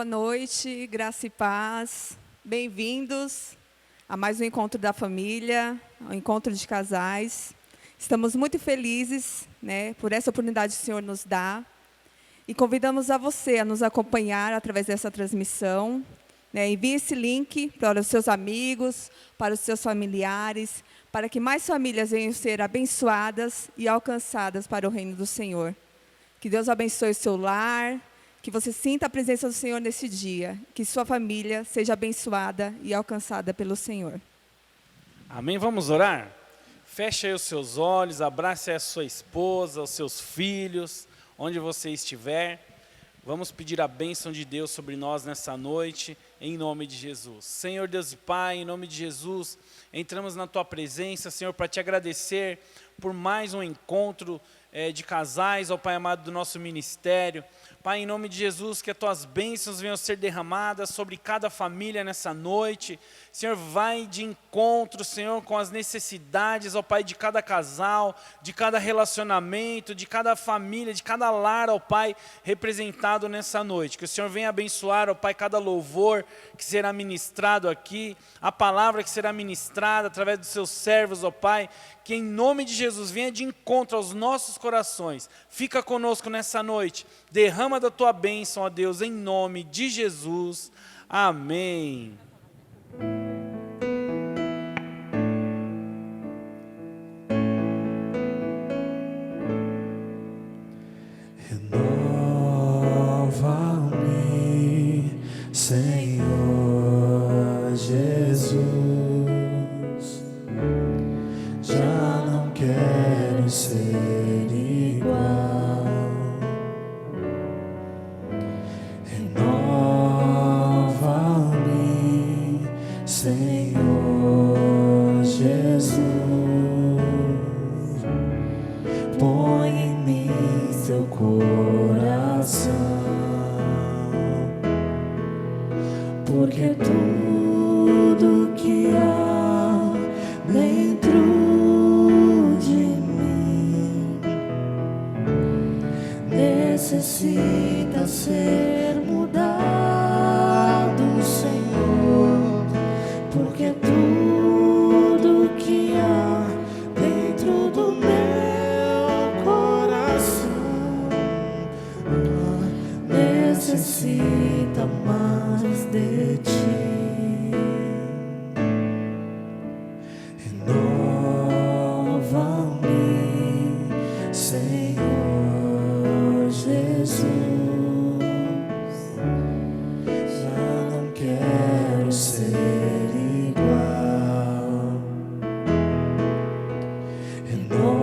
Boa noite, graça e paz. Bem-vindos a mais um encontro da família, um encontro de casais. Estamos muito felizes, por essa oportunidade que o Senhor nos dá. E convidamos a você a nos acompanhar através dessa transmissão. Envie esse link para os seus amigos, para os seus familiares, para que mais famílias venham ser abençoadas e alcançadas para o reino do Senhor. Que Deus abençoe o seu lar, que você sinta a presença do Senhor nesse dia, que sua família seja abençoada e alcançada pelo Senhor. Amém? Vamos orar? Feche aí os seus olhos, abrace a sua esposa, os seus filhos, onde você estiver. Vamos pedir a bênção de Deus sobre nós nessa noite, em nome de Jesus. Senhor Deus e Pai, em nome de Jesus, entramos na Tua presença, Senhor, para Te agradecer por mais um encontro de casais, ó Pai amado, do nosso ministério. Pai, em nome de Jesus, que as Tuas bênçãos venham ser derramadas sobre cada família nessa noite. Senhor, vai de encontro, Senhor, com as necessidades, ó Pai, de cada casal, de cada relacionamento, de cada família, de cada lar, ó Pai, representado nessa noite. Que o Senhor venha abençoar, ó Pai, cada louvor que será ministrado aqui, a palavra que será ministrada através dos seus servos, ó Pai, que em nome de Jesus venha de encontro aos nossos corações. Fica conosco nessa noite, derrama da Tua bênção, ó Deus, em nome de Jesus. Amém. Renova-me, Senhor Jesus, já não quero ser igual. Renova-me, Senhor Jesus, põe em mim Teu coração, porque tudo que há dentro de mim necessita ser mudado, Senhor, porque tudo que há dentro do meu coração necessita mais de Ti. Renova-me, Senhor Jesus, já não quero ser igual. Renova-me,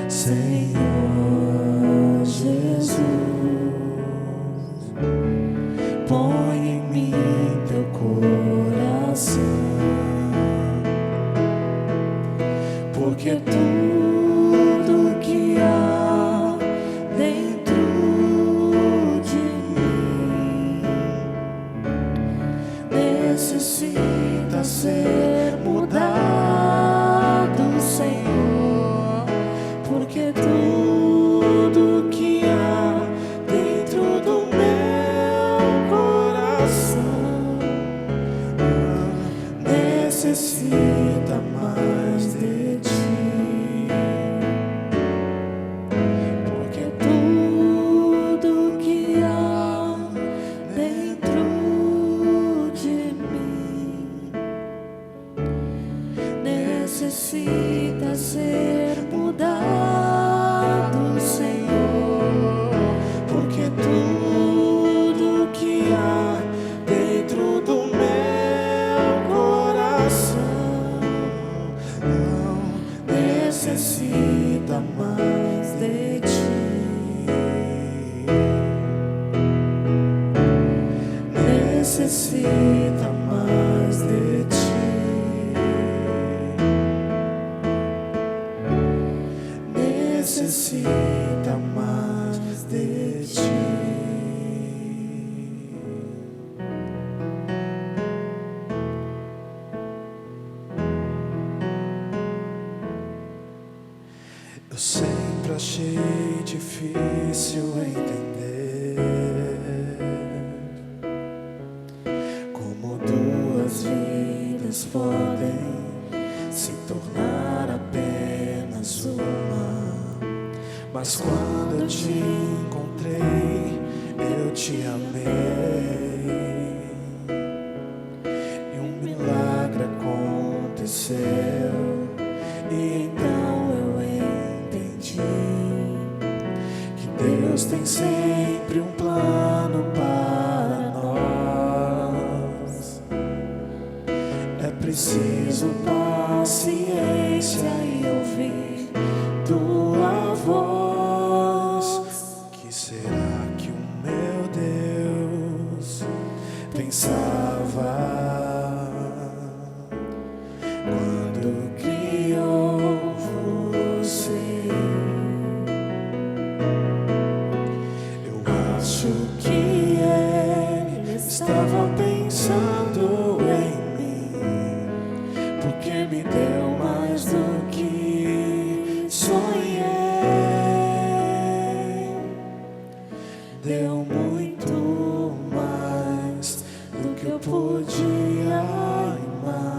Senhor Jesus, põe em mim Teu coração, porque tudo que há dentro de mim necessita ser mudado, Senhor, porque tudo que há dentro do meu coração necessita mais de Ti, porque tudo que há dentro de mim necessita ser mudado, Senhor, porque tudo que há dentro do meu coração necessita mais de Ti, necessita mais de Ti, necessita mais de Ti. Eu sempre achei difícil entender Mas quando eu te encontrei, eu te amei. E um milagre aconteceu. E então eu entendi que Deus tem sempre um plano para nós. É preciso paciência e ouvir tua voz. Que será que o meu Deus pensava quando criou você? Eu acho que ele estava pensando em mim, porque me deu mais do que sonhei. Deu muito mais do que eu podia imaginar.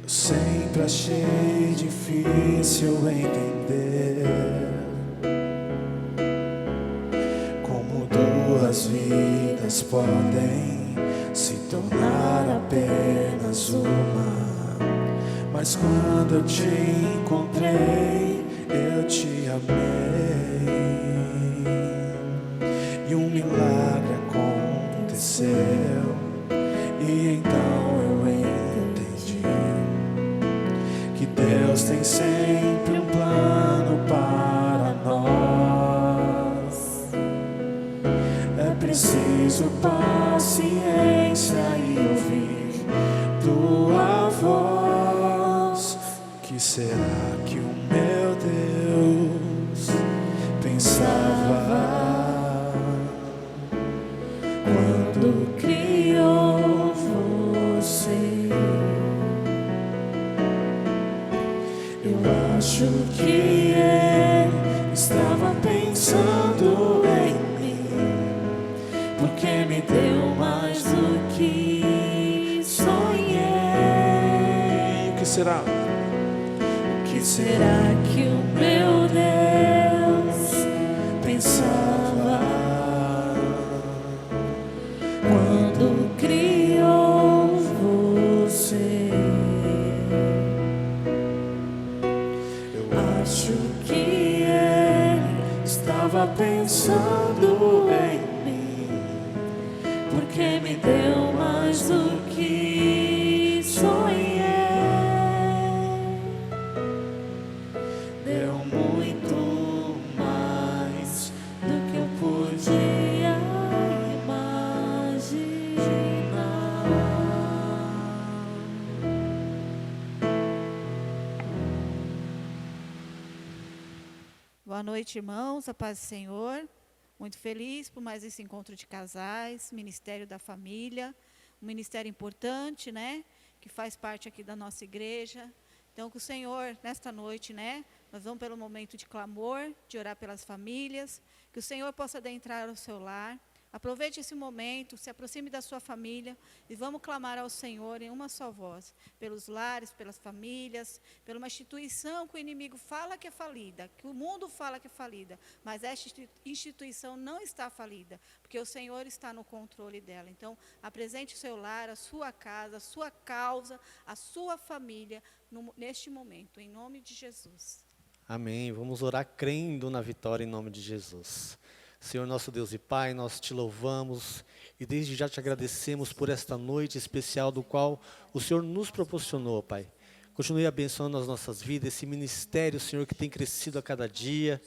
Eu sempre achei difícil entender como duas vidas podem se tornar apenas uma. Mas quando eu te encontrei, eu te amei. E um milagre aconteceu. E então eu entendi que Deus tem sempre um plano para nós. É preciso paciência e ouvir tua voz. Que será que o meu Deus pensava quando criou você? Eu acho que ele estava pensando em mim, porque me deu mais do que sonhei. O que será? O que será que o meu Deus pensava quando criou você? Eu acho que ele estava pensando em mim, porque me deu mais do que sonhei. Deu muito mais do que eu podia imaginar. Boa noite, irmãos, a paz do Senhor. Muito feliz por mais esse encontro de casais, Ministério da Família, um ministério importante, né, que faz parte aqui da nossa igreja. Então, que o Senhor, nesta noite, né, nós vamos pelo momento de clamor, de orar pelas famílias, que o Senhor possa adentrar ao seu lar. Aproveite esse momento, se aproxime da sua família e vamos clamar ao Senhor em uma só voz, pelos lares, pelas famílias, pela uma instituição que o inimigo fala que é falida, que o mundo fala que é falida, mas esta instituição não está falida, porque o Senhor está no controle dela. Então, apresente o seu lar, a sua casa, a sua causa, a sua família, neste momento, em nome de Jesus. Amém. Vamos orar crendo na vitória em nome de Jesus. Senhor nosso Deus e Pai, nós te louvamos e desde já te agradecemos por esta noite especial do qual o Senhor nos proporcionou, Pai. Continue abençoando as nossas vidas, esse ministério, Senhor, que tem crescido a cada dia.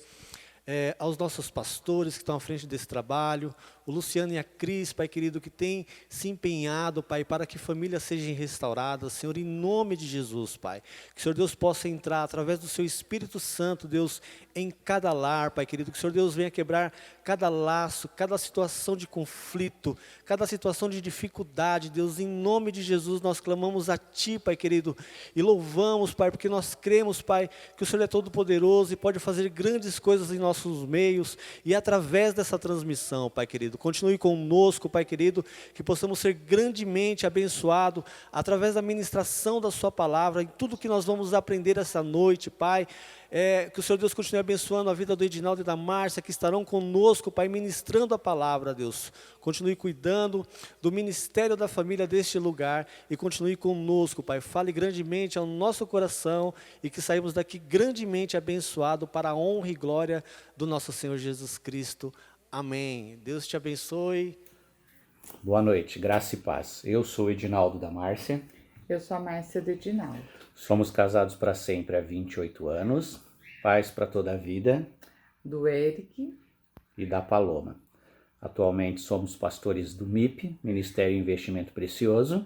Aos nossos pastores que estão à frente desse trabalho, o Luciano e a Cris, Pai querido, que tem se empenhado, Pai, para que famílias sejam restauradas, Senhor, em nome de Jesus, Pai. Que o Senhor Deus possa entrar através do seu Espírito Santo, Deus, em cada lar, Pai querido. Que o Senhor Deus venha quebrar cada laço, cada situação de conflito, cada situação de dificuldade, Deus, em nome de Jesus, nós clamamos a Ti, Pai querido, e louvamos, Pai, porque nós cremos, Pai, que o Senhor é todo poderoso e pode fazer grandes coisas em nossos meios e através dessa transmissão, Pai querido. Continue conosco, Pai querido, que possamos ser grandemente abençoados através da ministração da sua palavra, em tudo que nós vamos aprender essa noite, Pai. Que o Senhor Deus continue abençoando a vida do Edinaldo e da Márcia, que estarão conosco, Pai, ministrando a palavra, Deus. Continue cuidando do ministério da família deste lugar e continue conosco, Pai. Fale grandemente ao nosso coração e que saímos daqui grandemente abençoados para a honra e glória do nosso Senhor Jesus Cristo. Amém. Deus te abençoe. Boa noite, graça e paz. Eu sou o Edinaldo da Márcia. Eu sou a Márcia do Edinaldo. Somos casados para sempre há 28 anos, pais para toda a vida. Do Eric. E da Paloma. Atualmente somos pastores do MIP, Ministério Investimento Precioso.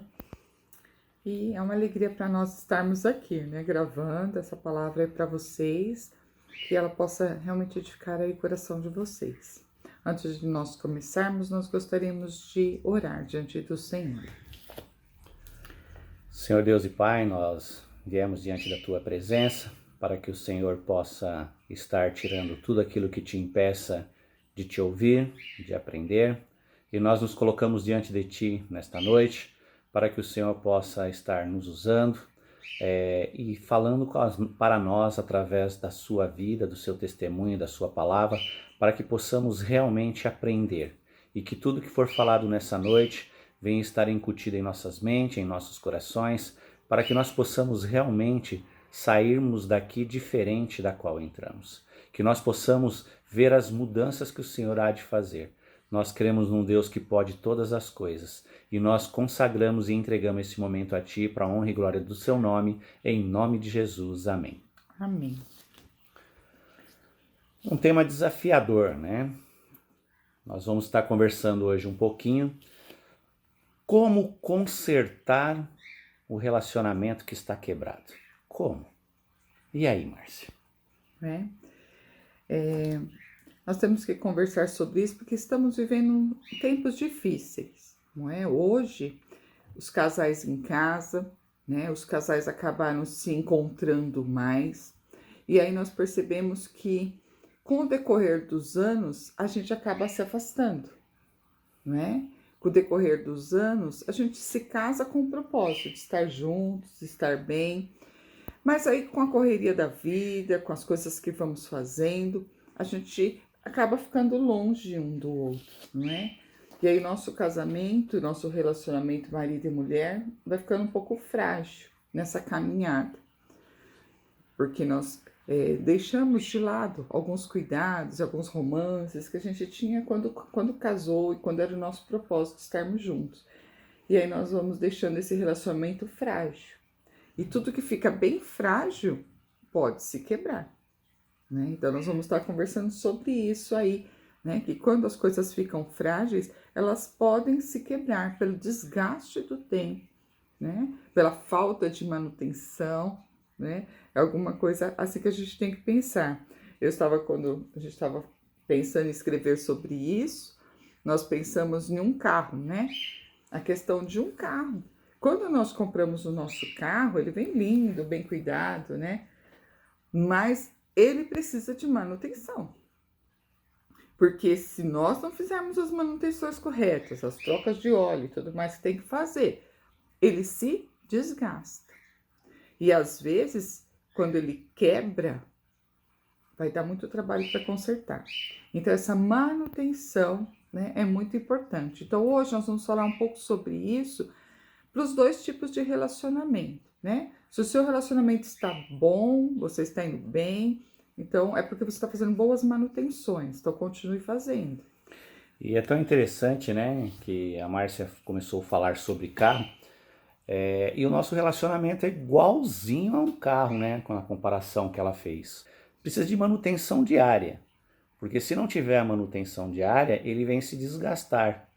E é uma alegria para nós estarmos aqui, né, gravando essa palavra para vocês, que ela possa realmente edificar aí o coração de vocês. Antes de nós começarmos, nós gostaríamos de orar diante do Senhor. Senhor Deus e Pai, nós viemos diante da Tua presença para que o Senhor possa estar tirando tudo aquilo que te impeça de te ouvir, de aprender. E nós nos colocamos diante de Ti nesta noite para que o Senhor possa estar nos usando e falando para nós através da Sua vida, do Seu testemunho, da Sua palavra, para que possamos realmente aprender e que tudo que for falado nessa noite venha estar incutido em nossas mentes, em nossos corações, para que nós possamos realmente sairmos daqui diferente da qual entramos. Que nós possamos ver as mudanças que o Senhor há de fazer. Nós cremos num Deus que pode todas as coisas e nós consagramos e entregamos esse momento a Ti para a honra e glória do Seu nome, em nome de Jesus. Amém. Amém. Um tema desafiador, né? Nós vamos estar conversando hoje um pouquinho como consertar o relacionamento que está quebrado. Como? E aí, Márcia? Nós temos que conversar sobre isso porque estamos vivendo tempos difíceis, não é? Hoje, os casais em casa, né? Os casais acabaram se encontrando mais e aí nós percebemos que com o decorrer dos anos, a gente acaba se afastando, não é? Com o decorrer dos anos, a gente se casa com o propósito de estar juntos, de estar bem. Mas aí com a correria da vida, com as coisas que vamos fazendo, a gente acaba ficando longe um do outro, não é? E aí nosso casamento, nosso relacionamento marido e mulher vai ficando um pouco frágil nessa caminhada. Porque nós deixamos de lado alguns cuidados, alguns romances que a gente tinha quando casou e quando era o nosso propósito de estarmos juntos. E aí nós vamos deixando esse relacionamento frágil. E tudo que fica bem frágil pode se quebrar, né? Então nós vamos estar conversando sobre isso aí, né? Que quando as coisas ficam frágeis, elas podem se quebrar pelo desgaste do tempo, né? Pela falta de manutenção, né? É alguma coisa assim que a gente tem que pensar. Quando a gente estava pensando em escrever sobre isso, nós pensamos em um carro, né? A questão de um carro. Quando nós compramos o nosso carro, ele vem lindo, bem cuidado, né? Mas ele precisa de manutenção. Porque se nós não fizermos as manutenções corretas, as trocas de óleo e tudo mais que tem que fazer, ele se desgasta. E às vezes, quando ele quebra, vai dar muito trabalho para consertar. Então, essa manutenção, né, é muito importante. Então, hoje nós vamos falar um pouco sobre isso para os dois tipos de relacionamento, né? Se o seu relacionamento está bom, você está indo bem, então é porque você está fazendo boas manutenções, então continue fazendo. E é tão interessante, né, que a Márcia começou a falar sobre carro, e o nosso relacionamento é igualzinho a um carro, né, com a comparação que ela fez. Precisa de manutenção diária, porque se não tiver a manutenção diária, ele vem se desgastar.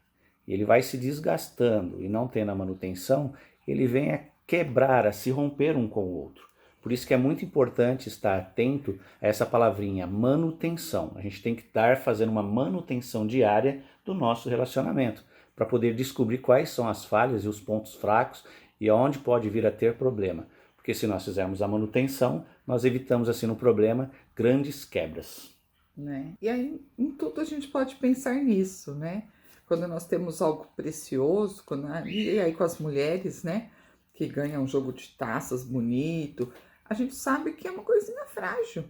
Ele vai se desgastando e não tendo a manutenção, ele vem a quebrar, a se romper um com o outro. Por isso que é muito importante estar atento a essa palavrinha, manutenção. A gente tem que estar fazendo uma manutenção diária do nosso relacionamento, para poder descobrir quais são as falhas e os pontos fracos e aonde pode vir a ter problema. Porque se nós fizermos a manutenção, nós evitamos assim no problema grandes quebras. né? E aí, em tudo a gente pode pensar nisso, né? Quando nós temos algo precioso, e aí com as mulheres, né? Que ganham um jogo de taças bonito, a gente sabe que é uma coisinha frágil.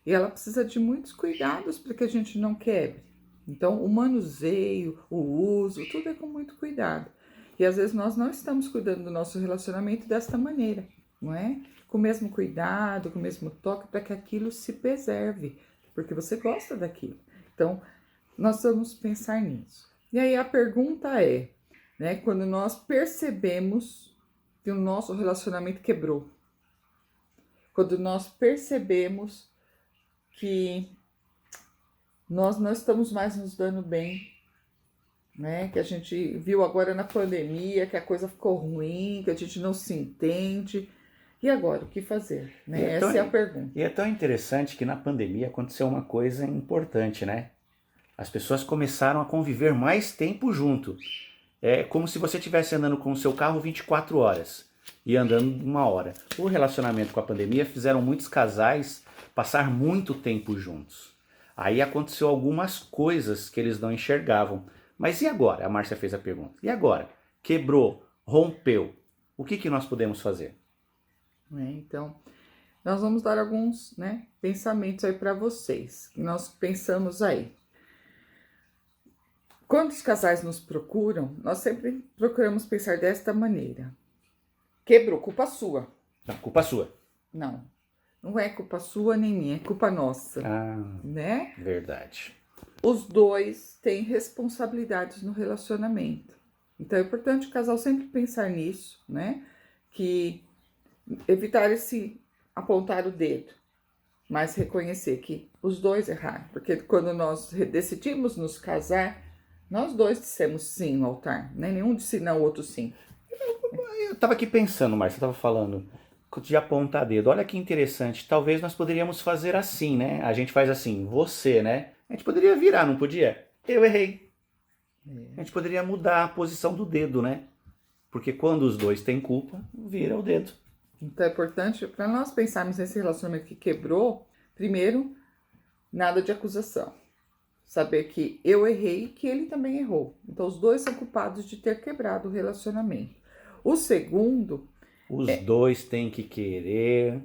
E ela precisa de muitos cuidados para que a gente não quebre. Então, o manuseio, o uso, tudo é com muito cuidado. E às vezes nós não estamos cuidando do nosso relacionamento desta maneira, não é? Com o mesmo cuidado, com o mesmo toque, para que aquilo se preserve, porque você gosta daquilo. Então, nós vamos pensar nisso. E aí a pergunta é, né, quando nós percebemos que o nosso relacionamento quebrou, quando nós percebemos que nós não estamos mais nos dando bem, né? Que a gente viu agora na pandemia que a coisa ficou ruim, que a gente não se entende. E agora, o que fazer? Né? Essa é a pergunta. E é tão interessante que na pandemia aconteceu uma coisa importante, né? As pessoas começaram a conviver mais tempo junto. É como se você estivesse andando com o seu carro 24 horas e andando 1 hora. O relacionamento com a pandemia fizeram muitos casais passar muito tempo juntos. Aí aconteceu algumas coisas que eles não enxergavam. Mas e agora? A Márcia fez a pergunta. E agora? Quebrou, rompeu. O que nós podemos fazer? Então, nós vamos dar alguns, né, pensamentos aí para vocês. Que nós pensamos aí. Quando os casais nos procuram, nós sempre procuramos pensar desta maneira. Quebrou, culpa sua. Não, culpa sua. Não é culpa sua nem minha, é culpa nossa. Né? Verdade. Os dois têm responsabilidades no relacionamento. Então é importante o casal sempre pensar nisso, né? Que evitar esse apontar o dedo, mas reconhecer que os dois erraram. Porque quando nós decidimos nos casar, nós dois dissemos sim no altar, né? Nenhum disse não, o outro sim. Eu estava aqui pensando, Márcia, estava falando de apontar dedo. Olha que interessante, talvez nós poderíamos fazer assim, né? A gente faz assim, você, né? A gente poderia virar, não podia? Eu errei. A gente poderia mudar a posição do dedo, né? Porque quando os dois têm culpa, vira o dedo. Então é importante, para nós pensarmos nesse relacionamento que quebrou, primeiro, nada de acusação. Saber que eu errei e que ele também errou. Então os dois são culpados de ter quebrado o relacionamento. O segundo... Os dois têm que querer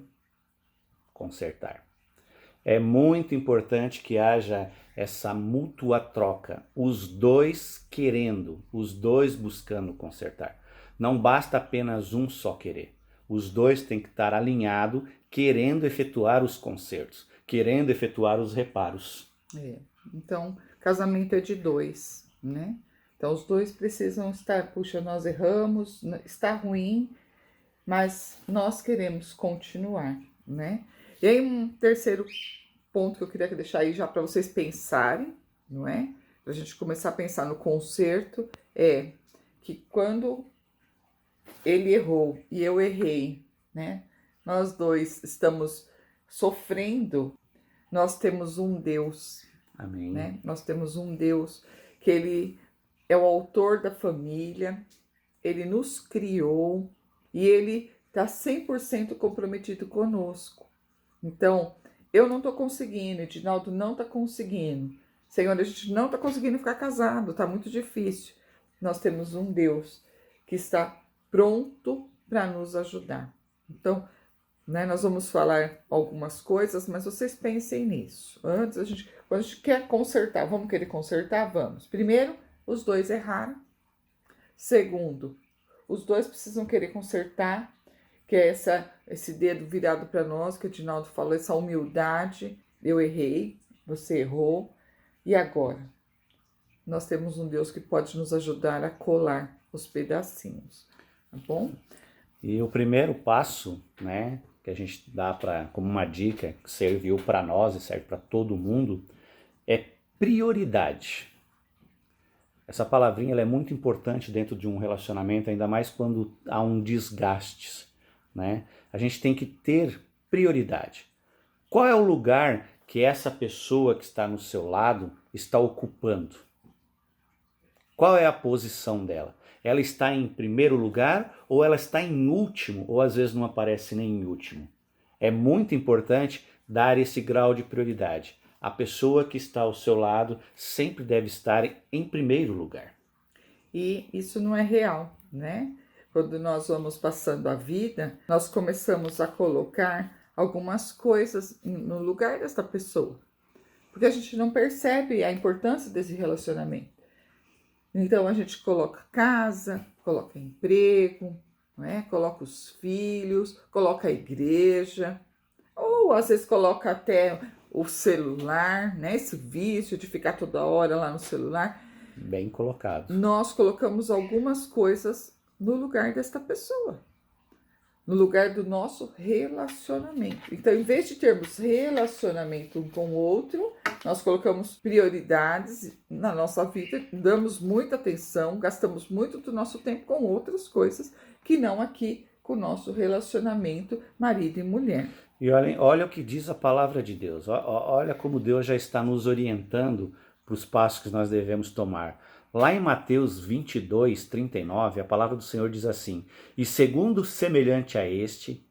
consertar. É muito importante que haja essa mútua troca. Os dois querendo, os dois buscando consertar. Não basta apenas um só querer. Os dois têm que estar alinhados, querendo efetuar os consertos, querendo efetuar os reparos. Então, casamento é de dois, né? Então, os dois precisam estar, puxa, nós erramos, está ruim, mas nós queremos continuar, né? E aí, um terceiro ponto que eu queria deixar aí já para vocês pensarem, não é? Para a gente começar a pensar no conserto, é que quando ele errou e eu errei, né? Nós dois estamos sofrendo, nós temos um Deus. Amém. Né? Nós temos um Deus que ele é o autor da família, ele nos criou e ele está 100% comprometido conosco. Então, eu não estou conseguindo, Edinaldo não está conseguindo. Senhor, a gente não está conseguindo ficar casado, está muito difícil. Nós temos um Deus que está pronto para nos ajudar. Então, né, nós vamos falar algumas coisas, mas vocês pensem nisso. Antes, quando a gente quer consertar, vamos querer consertar? Vamos. Primeiro, os dois erraram. Segundo, os dois precisam querer consertar, que é esse dedo virado para nós, que o Edinaldo falou, essa humildade. Eu errei, você errou. E agora? Nós temos um Deus que pode nos ajudar a colar os pedacinhos. Tá bom? E o primeiro passo, né, que a gente dá como uma dica que serviu para nós e serve para todo mundo, é prioridade. Essa palavrinha ela é muito importante dentro de um relacionamento, ainda mais quando há um desgaste, né? A gente tem que ter prioridade. Qual é o lugar que essa pessoa que está no seu lado está ocupando? Qual é a posição dela? Ela está em primeiro lugar ou ela está em último, ou às vezes não aparece nem em último. É muito importante dar esse grau de prioridade. A pessoa que está ao seu lado sempre deve estar em primeiro lugar. E isso não é real, né? Quando nós vamos passando a vida, nós começamos a colocar algumas coisas no lugar desta pessoa, porque a gente não percebe a importância desse relacionamento. Então a gente coloca casa, coloca emprego, não é? Coloca os filhos, coloca a igreja, ou às vezes coloca até o celular, né? Esse vício de ficar toda hora lá no celular. Bem colocado. Nós colocamos algumas coisas no lugar desta pessoa, no lugar do nosso relacionamento. Então, em vez de termos relacionamento um com o outro, nós colocamos prioridades na nossa vida, damos muita atenção, gastamos muito do nosso tempo com outras coisas que não aqui com o nosso relacionamento marido e mulher. E olha o que diz a palavra de Deus. Olha como Deus já está nos orientando para os passos que nós devemos tomar. Lá em Mateus 22, 39, a palavra do Senhor diz assim: e segundo semelhante a este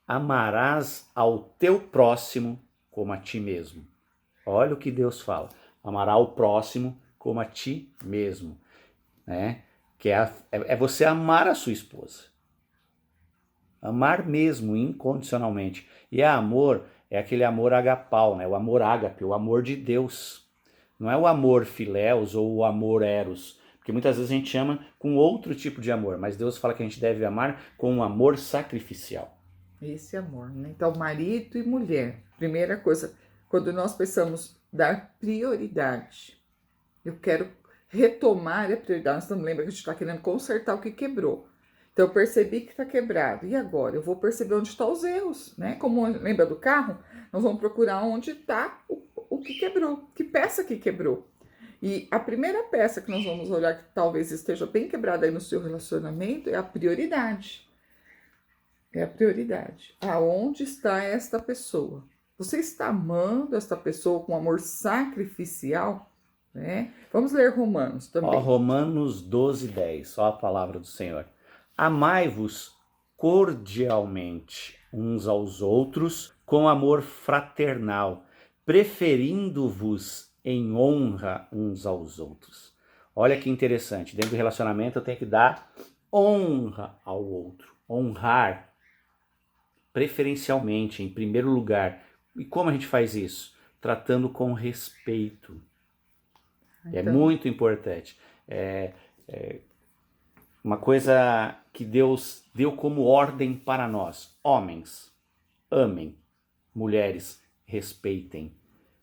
amarás ao teu próximo como a ti mesmo. Olha o que Deus fala: amará o próximo como a ti mesmo, né? Que é você amar a sua esposa. Amar mesmo, incondicionalmente. E amor é aquele amor agapau, né? O amor ágape, o amor de Deus. Não é o amor filéus ou o amor eros, porque muitas vezes a gente ama com outro tipo de amor, mas Deus fala que a gente deve amar com um amor sacrificial. Esse amor, né? Então, marido e mulher. Primeira coisa, quando nós precisamos dar prioridade. Eu quero retomar a prioridade. Nós não lembra que a gente está querendo consertar o que quebrou. Então, eu percebi que está quebrado. E agora? Eu vou perceber onde estão os erros, né? Como lembra do carro? Nós vamos procurar onde está o que quebrou, que peça que quebrou. E a primeira peça que nós vamos olhar que talvez esteja bem quebrada aí no seu relacionamento é a prioridade. É a prioridade. Aonde está esta pessoa? Você está amando esta pessoa com amor sacrificial? Né? Vamos ler Romanos também. Romanos 12, 10, a palavra do Senhor. Amai-vos cordialmente uns aos outros com amor fraternal, preferindo-vos em honra uns aos outros. Olha que interessante, dentro do relacionamento eu tenho que dar honra ao outro, honrar preferencialmente, em primeiro lugar. E como a gente faz isso? Tratando com respeito. Então, é muito importante. Uma coisa que Deus deu como ordem para nós: homens, amem, mulheres, respeitem.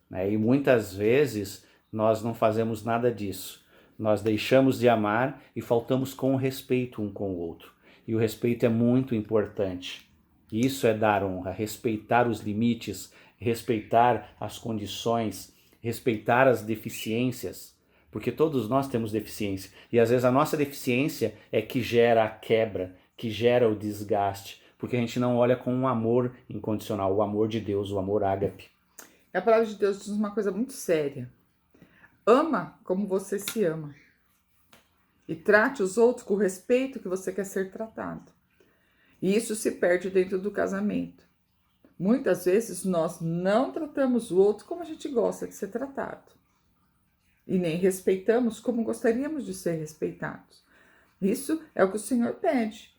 E muitas vezes nós não fazemos nada disso. Nós deixamos de amar e faltamos com respeito um com o outro. E o respeito é muito importante. Isso é dar honra, respeitar os limites, respeitar as condições, respeitar as deficiências. Porque todos nós temos deficiência. E às vezes a nossa deficiência é que gera a quebra, que gera o desgaste. Porque a gente não olha com um amor incondicional, o amor de Deus, o amor ágape. A palavra de Deus diz uma coisa muito séria. Ama como você se ama. E trate os outros com o respeito que você quer ser tratado. E isso se perde dentro do casamento. Muitas vezes nós não tratamos o outro como a gente gosta de ser tratado. E nem respeitamos como gostaríamos de ser respeitados. Isso é o que o Senhor pede.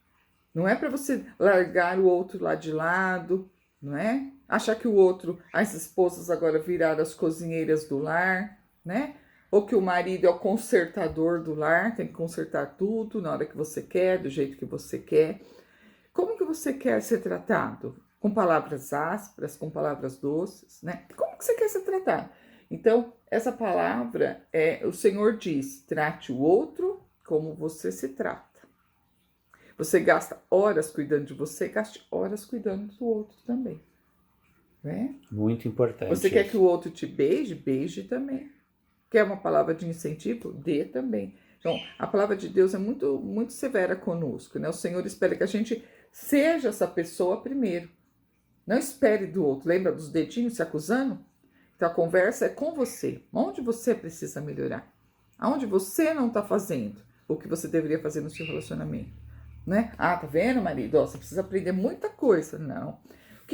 Não é para você largar o outro lá de lado, não é? Achar que o outro, as esposas agora viraram as cozinheiras do lar, né? Ou que o marido é o consertador do lar, tem que consertar tudo na hora que você quer, do jeito que você quer. Como que você quer ser tratado? Com palavras ásperas, com palavras doces, né? Como que você quer ser tratado? Então, essa palavra, o Senhor diz: trate o outro como você se trata. Você gasta horas cuidando de você, gaste horas cuidando do outro também. Né? Muito importante. Você quer que o outro te beije? Beije também. Quer uma palavra de incentivo? Dê também. Então, a palavra de Deus é muito, muito severa conosco, né? O Senhor espera que a gente seja essa pessoa primeiro. Não espere do outro. Lembra dos dedinhos se acusando? Então, a conversa é com você. Onde você precisa melhorar? Aonde você não está fazendo o que você deveria fazer no seu relacionamento? Né? Ah, tá vendo, marido? Você precisa aprender muita coisa. Não.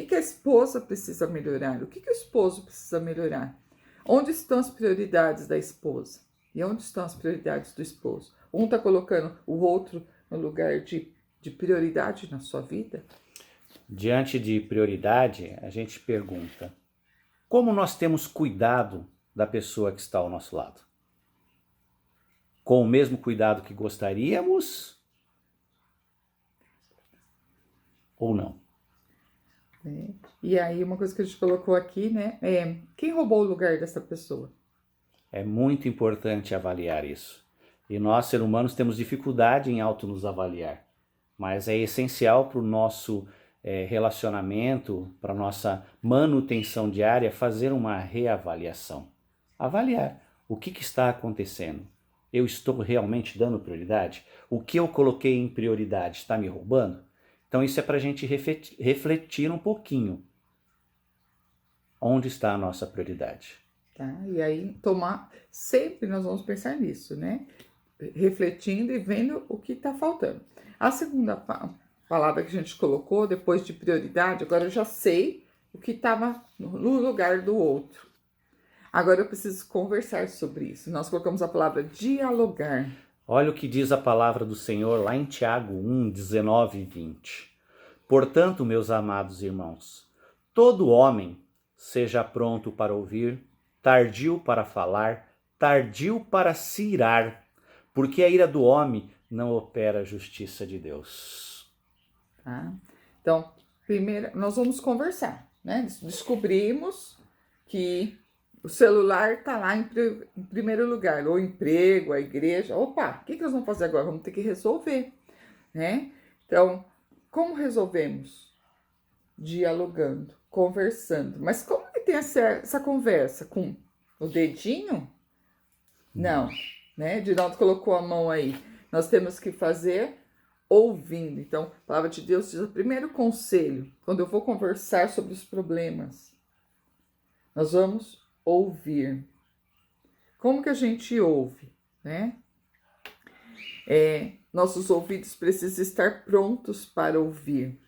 que a esposa precisa melhorar? O que o esposo precisa melhorar? Onde estão as prioridades da esposa? E onde estão as prioridades do esposo? Um está colocando o outro no lugar de prioridade na sua vida? Diante de prioridade, a gente pergunta: como nós temos cuidado da pessoa que está ao nosso lado? Com o mesmo cuidado que gostaríamos? Ou não? E aí, uma coisa que a gente colocou aqui, né, é quem roubou o lugar dessa pessoa? É muito importante avaliar isso. E nós, seres humanos, temos dificuldade em auto nos avaliar. Mas é essencial para o nosso relacionamento, para a nossa manutenção diária, fazer uma reavaliação. Avaliar o que está acontecendo. Eu estou realmente dando prioridade? O que eu coloquei em prioridade está me roubando? Então isso é para a gente refletir um pouquinho. Onde está a nossa prioridade? Tá? E aí, sempre nós vamos pensar nisso, né? Refletindo e vendo o que está faltando. A segunda palavra que a gente colocou, depois de prioridade, agora eu já sei o que estava no lugar do outro. Agora eu preciso conversar sobre isso. Nós colocamos a palavra dialogar. Olha o que diz a palavra do Senhor lá em Tiago 1, 19 e 20. Portanto, meus amados irmãos, todo homem seja pronto para ouvir, tardio para falar, tardio para se irar, porque a ira do homem não opera a justiça de Deus. Tá? Então, primeiro, nós vamos conversar, né? Descobrimos que o celular está lá em primeiro lugar, ou o emprego, a igreja. Opa, o que nós vamos fazer agora? Vamos ter que resolver, né? Então, como resolvemos? Dialogando, conversando. Mas como que tem essa conversa? Com o dedinho? Não, né? Dinaldo colocou a mão aí. Nós temos que fazer ouvindo. Então, a palavra de Deus diz o primeiro conselho, quando eu vou conversar sobre os problemas, nós vamos ouvir. Como que a gente ouve, né? Nossos ouvidos precisam estar prontos para ouvir.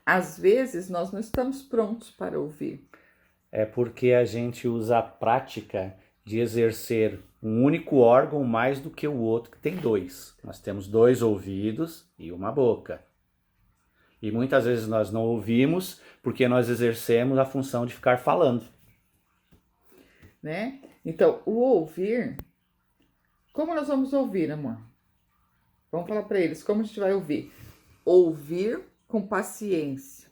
Às vezes, nós não estamos prontos para ouvir. É porque a gente usa a prática de exercer um único órgão mais do que o outro, que tem dois. Nós temos 2 ouvidos e uma boca. E muitas vezes nós não ouvimos porque nós exercemos a função de ficar falando. Né? Então, o ouvir, como nós vamos ouvir, amor? Vamos falar para eles como a gente vai ouvir. Ouvir com paciência.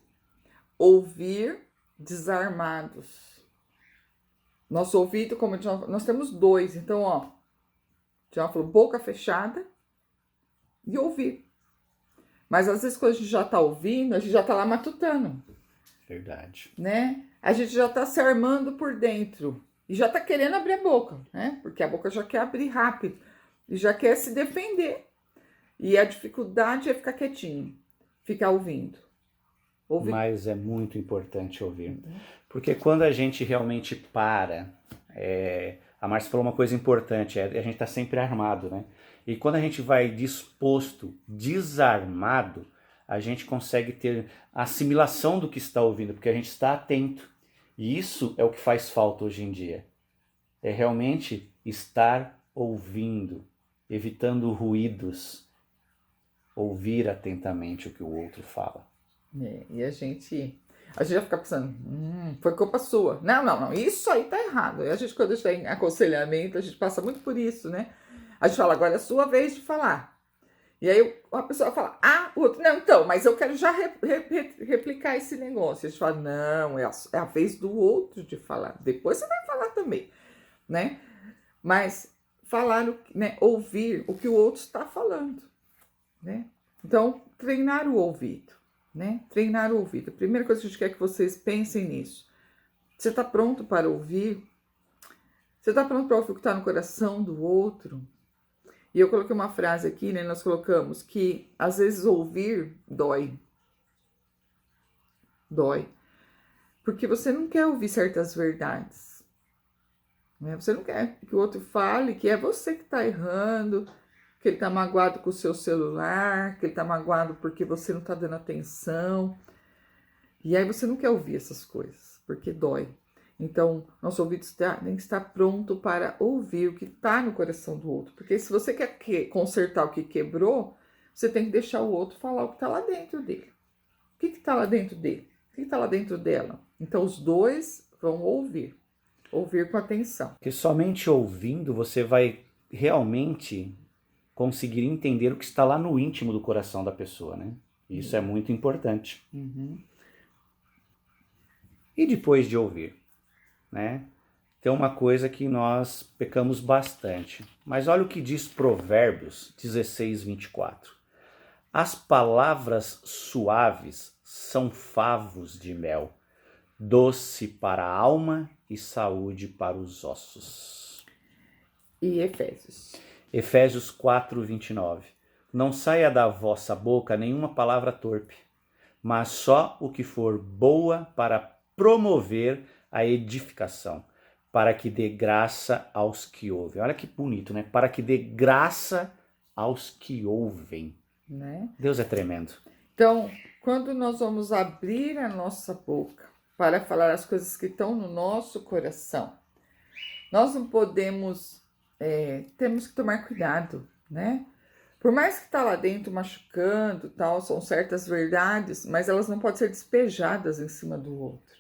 Ouvir desarmados. Nosso ouvido, como nós temos 2, então, ó, já falou boca fechada e ouvir. Mas às vezes quando a gente já tá ouvindo, a gente já tá lá matutando. Verdade. Né? A gente já tá se armando por dentro. E já tá querendo abrir a boca, né? Porque a boca já quer abrir rápido. E já quer se defender. E a dificuldade é ficar quietinho. Ficar ouvindo. Mas é muito importante ouvir. Porque quando a gente realmente para... a Márcia falou uma coisa importante. A gente tá sempre armado, né? E quando a gente vai disposto, desarmado, a gente consegue ter assimilação do que está ouvindo. Porque a gente está atento. E isso é o que faz falta hoje em dia. É realmente estar ouvindo, evitando ruídos, ouvir atentamente o que o outro fala. E a gente vai ficar pensando, foi culpa sua. Não, isso aí tá errado. E a gente, quando está em aconselhamento, a gente passa muito por isso, né? A gente fala, agora é a sua vez de falar. E aí a pessoa fala, o outro, não, então, mas eu quero já replicar esse negócio. A gente fala, não, é a vez do outro de falar. Depois você vai falar também, né? Mas falar, né, ouvir o que o outro está falando, né? Então, treinar o ouvido, né? Treinar o ouvido. A primeira coisa que a gente quer que vocês pensem nisso. Você está pronto para ouvir? Você está pronto para ouvir o que está no coração do outro? E eu coloquei uma frase aqui, né? Nós colocamos que às vezes ouvir dói. Dói. Porque você não quer ouvir certas verdades. Né? Você não quer que o outro fale que é você que está errando, que ele está magoado com o seu celular, que ele está magoado porque você não está dando atenção. E aí você não quer ouvir essas coisas, porque dói. Então, nosso ouvido tem que estar pronto para ouvir o que está no coração do outro. Porque se você quer consertar o que quebrou, você tem que deixar o outro falar o que está lá dentro dele. O que está lá dentro dele? O que está lá dentro dela? Então, os dois vão ouvir com atenção. Porque somente ouvindo você vai realmente conseguir entender o que está lá no íntimo do coração da pessoa, né? Isso é muito importante. E depois de ouvir, né? Tem uma coisa que nós pecamos bastante. Mas olha o que diz Provérbios 16, 24. As palavras suaves são favos de mel, doce para a alma e saúde para os ossos. E Efésios? Efésios 4, 29. Não saia da vossa boca nenhuma palavra torpe, mas só o que for boa para promover a edificação, para que dê graça aos que ouvem. Olha que bonito, né? Para que dê graça aos que ouvem. Né? Deus é tremendo. Então, quando nós vamos abrir a nossa boca para falar as coisas que estão no nosso coração, nós não podemos, temos que tomar cuidado, né? Por mais que está lá dentro machucando, tal, são certas verdades, mas elas não podem ser despejadas em cima do outro.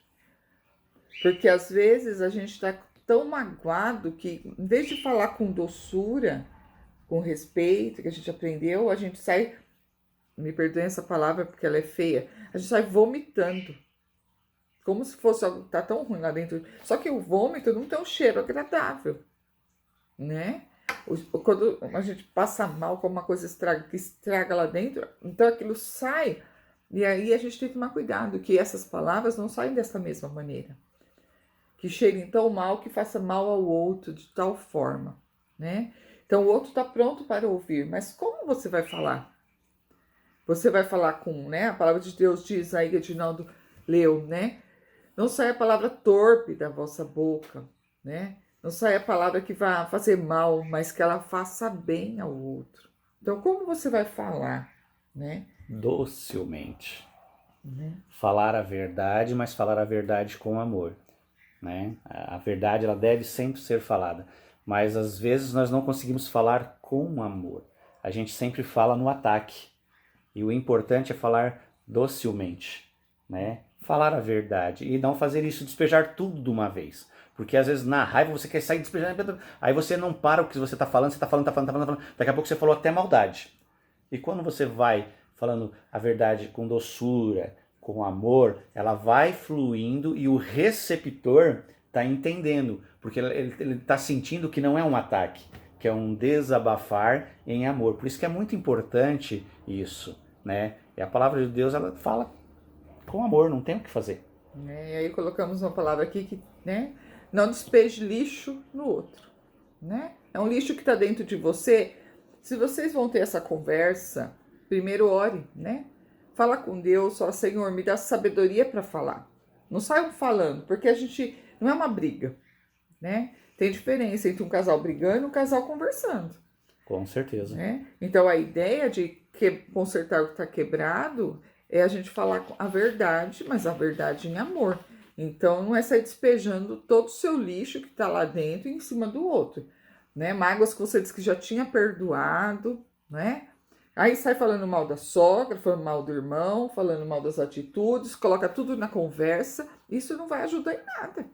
Porque às vezes a gente está tão magoado que, em vez de falar com doçura, com respeito, que a gente aprendeu, a gente sai, me perdoem essa palavra porque ela é feia, a gente sai vomitando. Como se fosse algo que tá tão ruim lá dentro. Só que o vômito não tem um cheiro agradável, né? Quando a gente passa mal com uma coisa que estraga lá dentro, então aquilo sai. E aí a gente tem que tomar cuidado, que essas palavras não saem dessa mesma maneira. Que cheirem tão mal que faça mal ao outro de tal forma, né? Então o outro está pronto para ouvir, mas como você vai falar? Você vai falar com, né? A palavra de Deus diz aí, que Edinaldo leu, né? Não sai a palavra torpe da vossa boca, né? Não sai a palavra que vai fazer mal, mas que ela faça bem ao outro. Então como você vai falar, né? Docilmente. Falar a verdade, mas falar a verdade com amor, né? A verdade ela deve sempre ser falada. Mas às vezes nós não conseguimos falar com amor. A gente sempre fala no ataque. E o importante é falar docilmente, né? Falar a verdade e não fazer isso, despejar tudo de uma vez. Porque às vezes na raiva você quer sair despejando, aí você não para o que você está falando, tá falando. Daqui a pouco você falou até maldade. E quando você vai falando a verdade com doçura, com amor, ela vai fluindo e o receptor está entendendo, porque ele está sentindo que não é um ataque, que é um desabafar em amor. Por isso que é muito importante isso, né? E a palavra de Deus, ela fala com amor, não tem o que fazer. E aí colocamos uma palavra aqui que, né? Não despeje lixo no outro, né? É um lixo que está dentro de você. Se vocês vão ter essa conversa, primeiro ore, né? Fala com Deus, fala, Senhor, me dá sabedoria para falar. Não saiam falando, porque a gente não é uma briga, né? Tem diferença entre um casal brigando e um casal conversando. Com certeza. Né? Então a ideia de consertar o que está quebrado é a gente falar a verdade, mas a verdade em amor. Então não é sair despejando todo o seu lixo que está lá dentro em cima do outro, né? Mágoas que você disse que já tinha perdoado, né? Aí sai falando mal da sogra, falando mal do irmão, falando mal das atitudes, coloca tudo na conversa. Isso não vai ajudar em nada.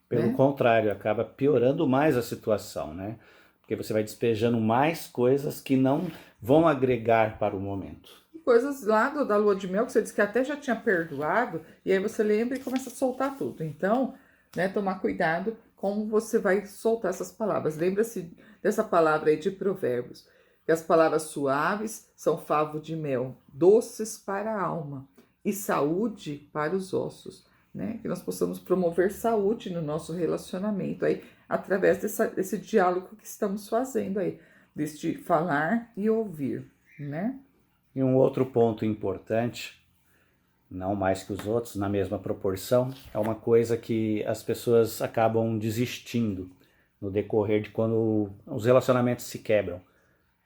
Pelo contrário, acaba piorando mais a situação, né? Porque você vai despejando mais coisas que não vão agregar para o momento. Coisas lá da lua de mel que você disse que até já tinha perdoado, e aí você lembra e começa a soltar tudo. Então, né, tomar cuidado como você vai soltar essas palavras. Lembra-se dessa palavra aí de Provérbios, que as palavras suaves são favo de mel, doces para a alma e saúde para os ossos, né? Que nós possamos promover saúde no nosso relacionamento aí, através desse diálogo que estamos fazendo aí, deste falar e ouvir, né? E um outro ponto importante, não mais que os outros, na mesma proporção, é uma coisa que as pessoas acabam desistindo no decorrer de quando os relacionamentos se quebram.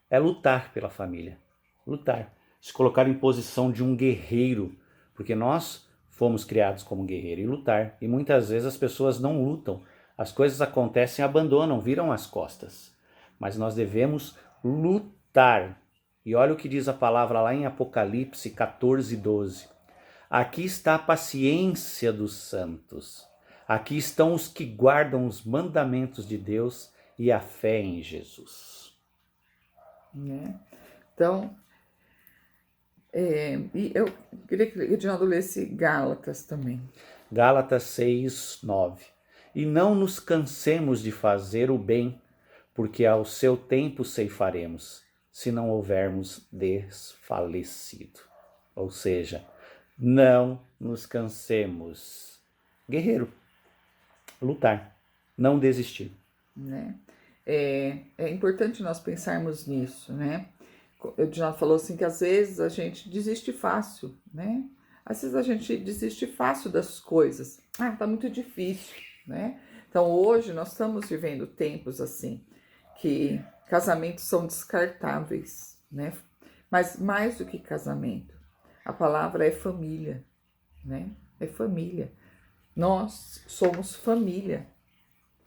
É lutar pela família, lutar, se colocar em posição de um guerreiro, porque nós Fomos criados como guerreiro e lutar, e muitas vezes as pessoas não lutam. As coisas acontecem, abandonam, viram as costas. Mas nós devemos lutar. E olha o que diz a palavra lá em Apocalipse 14:12. Aqui está a paciência dos santos. Aqui estão os que guardam os mandamentos de Deus e a fé em Jesus. Né? Então, e eu queria que o Edinaldo lesse Gálatas também. Gálatas 6:9. E não nos cansemos de fazer o bem, porque ao seu tempo ceifaremos, se não houvermos desfalecido. Ou seja, não nos cansemos. Guerreiro, lutar, não desistir. Né? É importante nós pensarmos nisso, né? Eu já falou assim que às vezes a gente desiste fácil, né? Às vezes a gente desiste fácil das coisas. Tá muito difícil, né? Então hoje nós estamos vivendo tempos assim, que casamentos são descartáveis, né? Mas mais do que casamento, a palavra é família, né? É família. Nós somos família.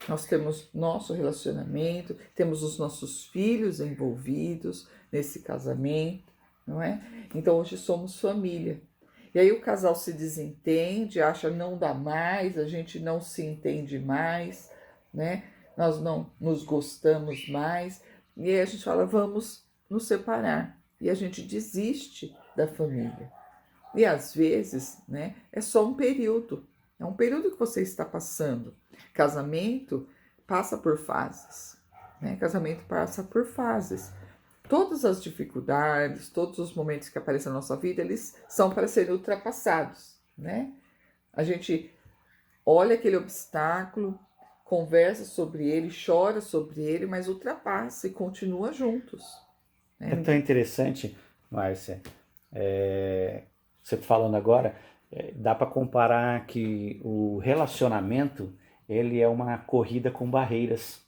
Nós temos nosso relacionamento, temos os nossos filhos envolvidos nesse casamento, não é? Então hoje somos família. E aí o casal se desentende, acha não dá mais, a gente não se entende mais, né? Nós não nos gostamos mais. E aí a gente fala, vamos nos separar. E a gente desiste da família. E às vezes, né, é só um período. É um período que você está passando. Casamento passa por fases, né? Casamento passa por fases. Todas as dificuldades, todos os momentos que aparecem na nossa vida, eles são para serem ultrapassados, né? A gente olha aquele obstáculo, conversa sobre ele, chora sobre ele, mas ultrapassa e continua juntos. Né? É tão interessante, Márcia, você falando agora, dá para comparar que o relacionamento, ele é uma corrida com barreiras,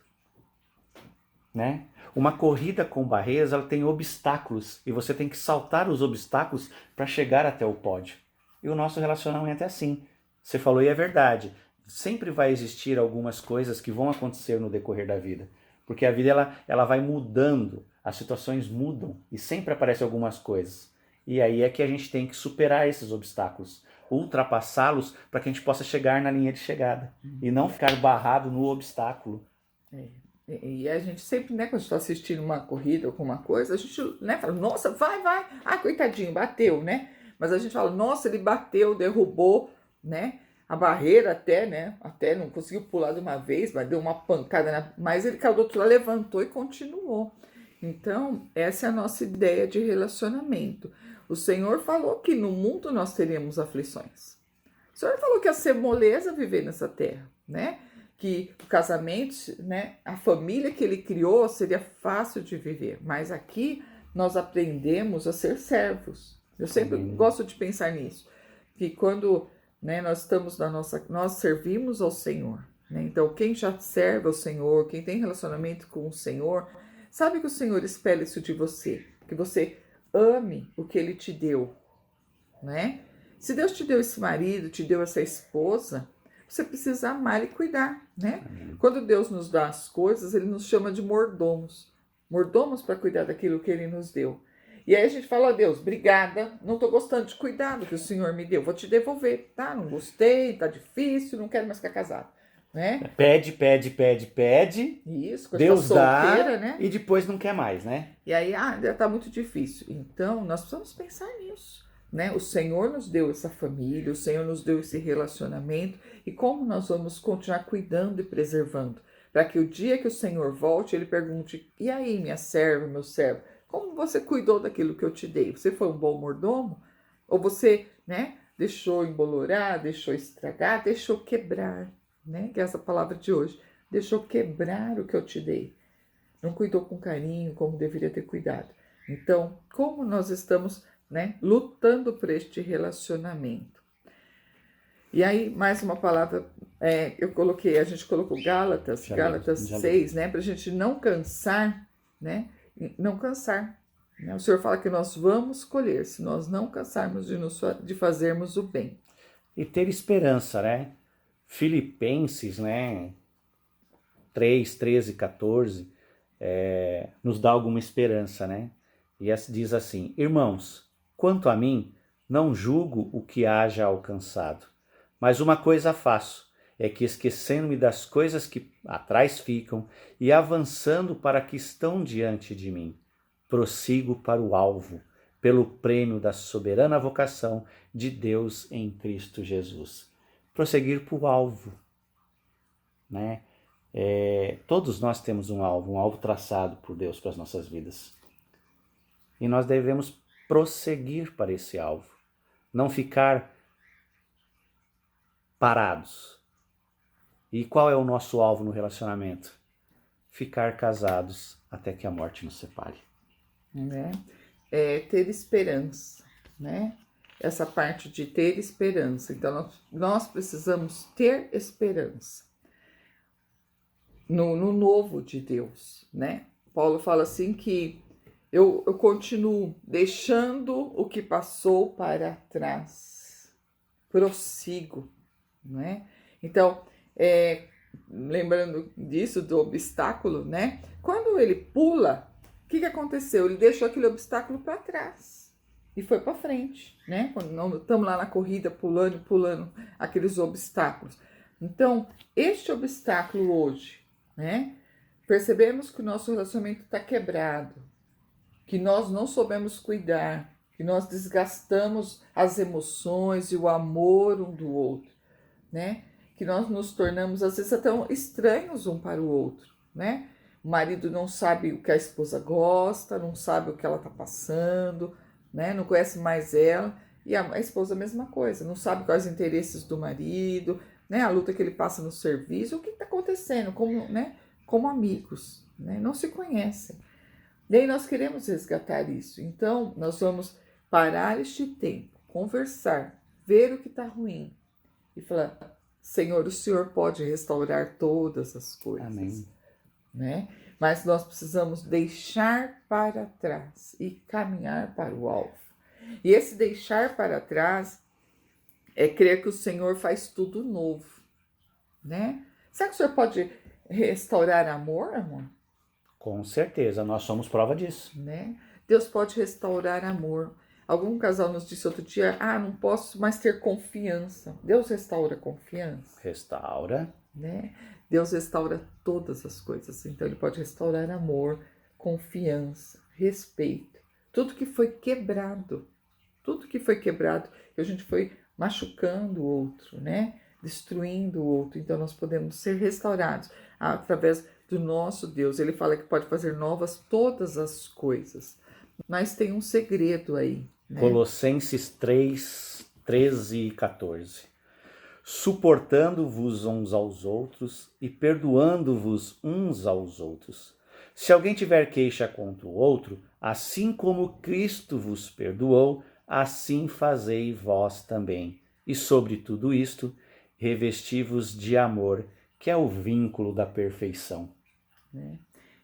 né? Uma corrida com barreiras, ela tem obstáculos e você tem que saltar os obstáculos para chegar até o pódio. E o nosso relacionamento é assim. Você falou e é verdade. Sempre vai existir algumas coisas que vão acontecer no decorrer da vida. Porque a vida ela vai mudando, as situações mudam e sempre aparecem algumas coisas. E aí é que a gente tem que superar esses obstáculos, ultrapassá-los para que a gente possa chegar na linha de chegada e não ficar barrado no obstáculo. E a gente sempre, né, quando a gente está assistindo uma corrida ou alguma coisa, a gente, né, fala, nossa, vai. Coitadinho, bateu, né? Mas a gente fala, nossa, ele bateu, derrubou, né? A barreira até não conseguiu pular de uma vez, mas deu uma pancada, mas ele caiu do outro lado, levantou e continuou. Então, essa é a nossa ideia de relacionamento. O Senhor falou que no mundo nós teríamos aflições. O Senhor falou que ia ser moleza viver nessa terra, né? Que o casamento, né, a família que ele criou seria fácil de viver. Mas aqui nós aprendemos a ser servos. Eu sempre gosto de pensar nisso. Que quando, né, nós estamos nós servimos ao Senhor. Né? Então, quem já serve ao Senhor, quem tem relacionamento com o Senhor, sabe que o Senhor espera isso de você. Que você ame o que Ele te deu. Né? Se Deus te deu esse marido, te deu essa esposa, você precisa amar e cuidar, né? Quando Deus nos dá as coisas, Ele nos chama de mordomos. Mordomos para cuidar daquilo que Ele nos deu. E aí a gente fala, Deus, obrigada, não estou gostando de cuidar do que o Senhor me deu, vou te devolver, tá? Não gostei, tá difícil, não quero mais ficar casado, né? Pede. Isso, Deus solteira, dá, né? e depois não quer mais, né? E aí, já tá muito difícil. Então, nós precisamos pensar nisso. Né? O Senhor nos deu essa família, o Senhor nos deu esse relacionamento e como nós vamos continuar cuidando e preservando para que o dia que o Senhor volte, Ele pergunte, e aí minha serva, meu servo, como você cuidou daquilo que eu te dei? Você foi um bom mordomo? Ou você, né, deixou embolorar, deixou estragar, deixou quebrar, né? Que é essa palavra de hoje, deixou quebrar o que eu te dei, não cuidou com carinho como deveria ter cuidado. Então, como nós estamos, né, lutando por este relacionamento. E aí, mais uma palavra, a gente colocou Gálatas 6, né, para a gente não cansar, né, não cansar. Né? O Senhor fala que nós vamos colher, se nós não cansarmos de fazermos o bem. e ter esperança, né? Filipenses, né? 3, 13, 14, nos dá alguma esperança, né? E diz assim: irmãos, quanto a mim, não julgo o que haja alcançado, mas uma coisa faço, é que esquecendo-me das coisas que atrás ficam e avançando para que estão diante de mim, prossigo para o alvo, pelo prêmio da soberana vocação de Deus em Cristo Jesus. Prosseguir para o alvo, né? Todos nós temos um alvo traçado por Deus para as nossas vidas. E nós devemos prosseguir para esse alvo, não ficar parados. E qual é o nosso alvo no relacionamento? Ficar casados até que a morte nos separe. Né? Ter esperança, né? Essa parte de ter esperança. Então, nós precisamos ter esperança no novo de Deus, né? Paulo fala assim que eu continuo deixando o que passou para trás, prossigo, né? Então, lembrando disso, do obstáculo, né? Quando ele pula, o que aconteceu? Ele deixou aquele obstáculo para trás e foi para frente, né? Quando nós estamos lá na corrida, pulando aqueles obstáculos. Então, este obstáculo hoje, né? Percebemos que o nosso relacionamento está quebrado, que nós não soubemos cuidar, que nós desgastamos as emoções e o amor um do outro, né? Que nós nos tornamos, às vezes, até estranhos um para o outro, né? O marido não sabe o que a esposa gosta, não sabe o que ela está passando, né? Não conhece mais ela. E a esposa a mesma coisa, não sabe quais os interesses do marido, né? A luta que ele passa no serviço, o que está acontecendo, como amigos, né? Não se conhecem. E aí nós queremos resgatar isso. Então, nós vamos parar este tempo, conversar, ver o que está ruim e falar: Senhor, o Senhor pode restaurar todas as coisas. Amém. Né? Mas nós precisamos deixar para trás e caminhar para o alvo. E esse deixar para trás é crer que o Senhor faz tudo novo, né? Será que o Senhor pode restaurar amor? Com certeza, nós somos prova disso. Né? Deus pode restaurar amor. Algum casal nos disse outro dia: não posso mais ter confiança. Deus restaura a confiança. Restaura. Né? Deus restaura todas as coisas. Então, Ele pode restaurar amor, confiança, respeito. Tudo que foi quebrado. Que a gente foi machucando o outro, né? Destruindo o outro. Então, nós podemos ser restaurados através do nosso Deus. Ele fala que pode fazer novas todas as coisas. Mas tem um segredo aí. Né? Colossenses 3, 13 e 14. Suportando-vos uns aos outros e perdoando-vos uns aos outros. Se alguém tiver queixa contra o outro, assim como Cristo vos perdoou, assim fazei vós também. E sobre tudo isto, revesti-vos de amor, que é o vínculo da perfeição. Né?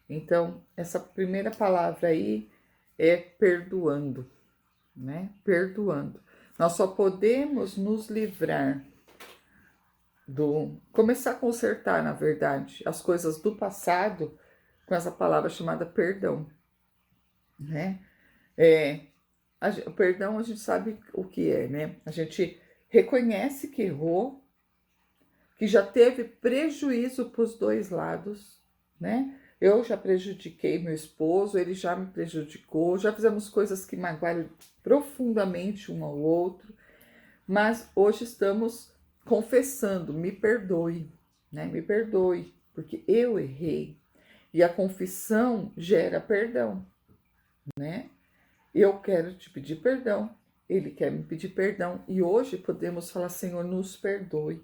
Então, essa primeira palavra aí é perdoando, né? Perdoando. Nós só podemos nos livrar começar a consertar, na verdade, as coisas do passado com essa palavra chamada perdão, né? O perdão, a gente sabe o que é, né? A gente reconhece que errou, que já teve prejuízo para os dois lados, né? Eu já prejudiquei meu esposo, ele já me prejudicou, já fizemos coisas que magoaram profundamente um ao outro, mas hoje estamos confessando: me perdoe, né? Me perdoe, porque eu errei. E a confissão gera perdão, né? Eu quero te pedir perdão, ele quer me pedir perdão. E hoje podemos falar: Senhor, nos perdoe.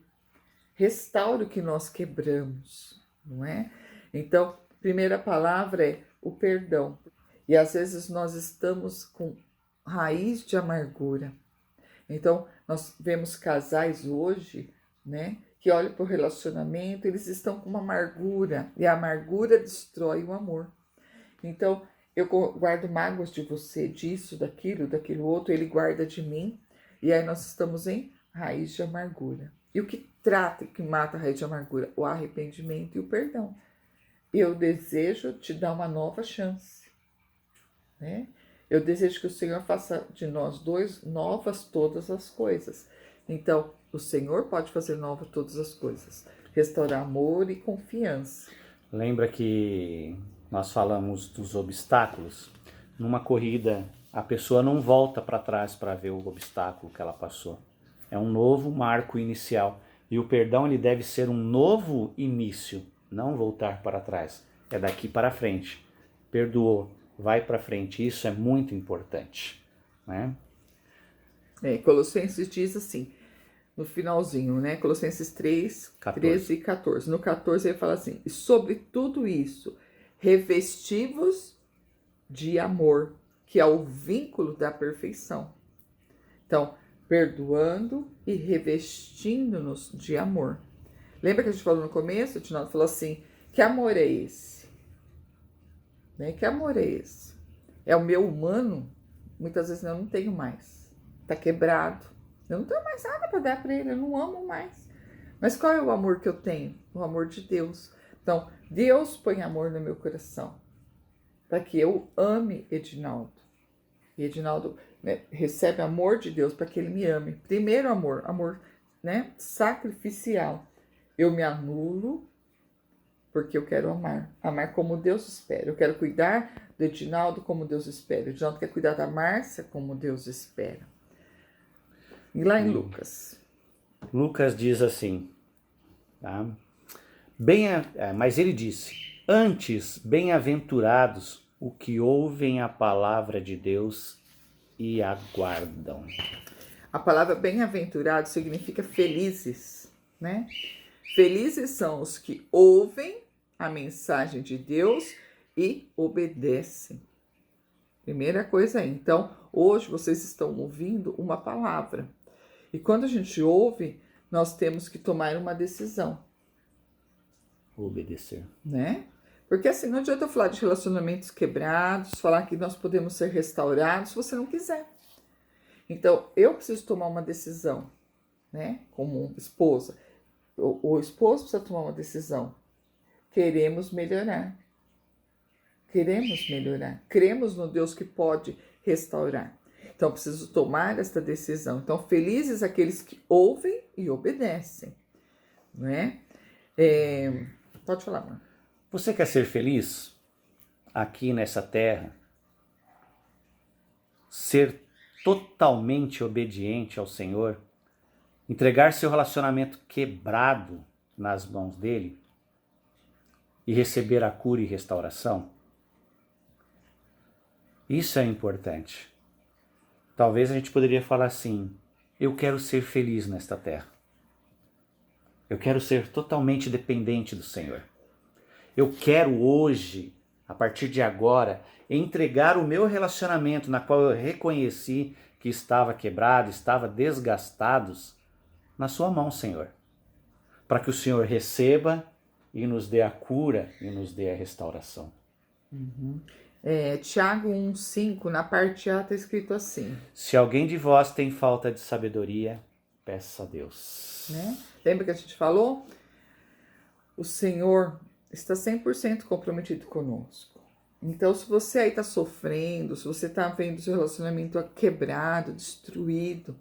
Restaure o que nós quebramos, não é? Então, primeira palavra é o perdão. E às vezes nós estamos com raiz de amargura. Então, nós vemos casais hoje, né, que olham para o relacionamento, eles estão com uma amargura, e a amargura destrói o amor. Então, eu guardo mágoas de você, disso, daquilo outro, ele guarda de mim, e aí nós estamos em raiz de amargura. E o que trata, que mata a raiz de amargura? O arrependimento e o perdão. Eu desejo te dar uma nova chance, né? Eu desejo que o Senhor faça de nós dois novas todas as coisas. Então, o Senhor pode fazer novas todas as coisas. Restaurar amor e confiança. Lembra que nós falamos dos obstáculos? Numa corrida, a pessoa não volta para trás para ver o obstáculo que ela passou. É um novo marco inicial. E o perdão ele deve ser um novo início, não voltar para trás. É daqui para frente. Perdoou, vai para frente. Isso é muito importante, né? Colossenses diz assim, no finalzinho, né? Colossenses 3, 13 e 14. No 14 ele fala assim, e sobre tudo isso, revestivos de amor, que é o vínculo da perfeição. Então, perdoando e revestindo-nos de amor. Lembra que a gente falou no começo? O Tinaldo falou assim, que amor é esse? Né? Que amor é esse? É o meu humano? Muitas vezes eu não tenho mais. Está quebrado. Eu não tenho mais nada para dar para ele, eu não amo mais. Mas qual é o amor que eu tenho? O amor de Deus. Então, Deus põe amor no meu coração, para que eu ame Edinaldo. E Edinaldo, né, recebe amor de Deus para que ele me ame. Primeiro amor, né, sacrificial. Eu me anulo porque eu quero amar como Deus espera. Eu quero cuidar do Edinaldo como Deus espera. O Edinaldo quer cuidar da Márcia como Deus espera. E lá em Lucas. Lucas diz assim, tá? Mas ele disse, antes, bem-aventurados o que ouvem a palavra de Deus e aguardam. A palavra bem-aventurado significa felizes, né? Felizes são os que ouvem a mensagem de Deus e obedecem. Primeira coisa aí. Então, hoje vocês estão ouvindo uma palavra. E quando a gente ouve, nós temos que tomar uma decisão. Obedecer. Né? Porque assim, não adianta eu falar de relacionamentos quebrados, falar que nós podemos ser restaurados se você não quiser. Então, eu preciso tomar uma decisão, né? Como esposa. O esposo precisa tomar uma decisão. Queremos melhorar. Queremos melhorar. Cremos no Deus que pode restaurar. Então, eu preciso tomar esta decisão. Então, felizes aqueles que ouvem e obedecem. Não é? Pode falar, amor. Você quer ser feliz aqui nessa terra? Ser totalmente obediente ao Senhor? Entregar seu relacionamento quebrado nas mãos dele? E receber a cura e restauração? Isso é importante. Talvez a gente poderia falar assim, eu quero ser feliz nesta terra. Eu quero ser totalmente dependente do Senhor. Eu quero hoje, a partir de agora, entregar o meu relacionamento na qual eu reconheci que estava quebrado, estava desgastado, na sua mão, Senhor. Para que o Senhor receba e nos dê a cura e nos dê a restauração. Tiago 1,5, na parte A está escrito assim. Se alguém de vós tem falta de sabedoria, peça a Deus. Né? Lembra que a gente falou? O Senhor está 100% comprometido conosco. Então, se você aí está sofrendo, se você está vendo o seu relacionamento quebrado, destruído,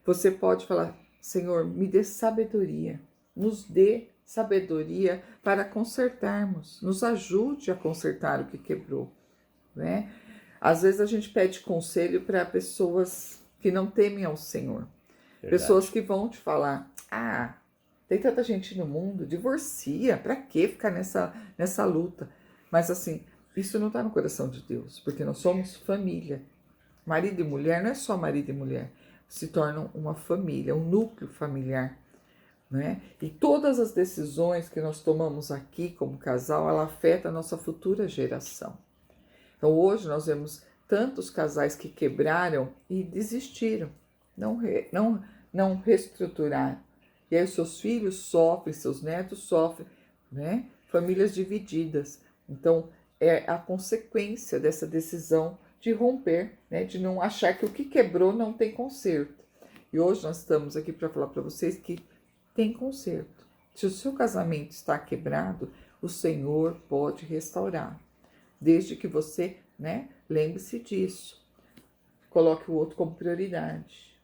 você pode falar, Senhor, me dê sabedoria, nos dê sabedoria para consertarmos, nos ajude a consertar o que quebrou. Né? Às vezes a gente pede conselho para pessoas que não temem ao Senhor. Verdade. Pessoas que vão te falar, tem tanta gente no mundo, divorcia, para que ficar nessa luta? Mas assim, isso não está no coração de Deus, porque nós somos família. Marido e mulher não é só marido e mulher, se tornam uma família, um núcleo familiar. Né? E todas as decisões que nós tomamos aqui como casal, ela afeta a nossa futura geração. Então hoje nós vemos tantos casais que quebraram e desistiram, não reestruturaram. E aí os seus filhos sofrem, seus netos sofrem, né? Famílias divididas. Então é a consequência dessa decisão de romper, né? De não achar que o que quebrou não tem conserto. E hoje nós estamos aqui para falar para vocês que tem conserto. Se o seu casamento está quebrado, o Senhor pode restaurar. Desde que você, lembre-se disso. Coloque o outro como prioridade.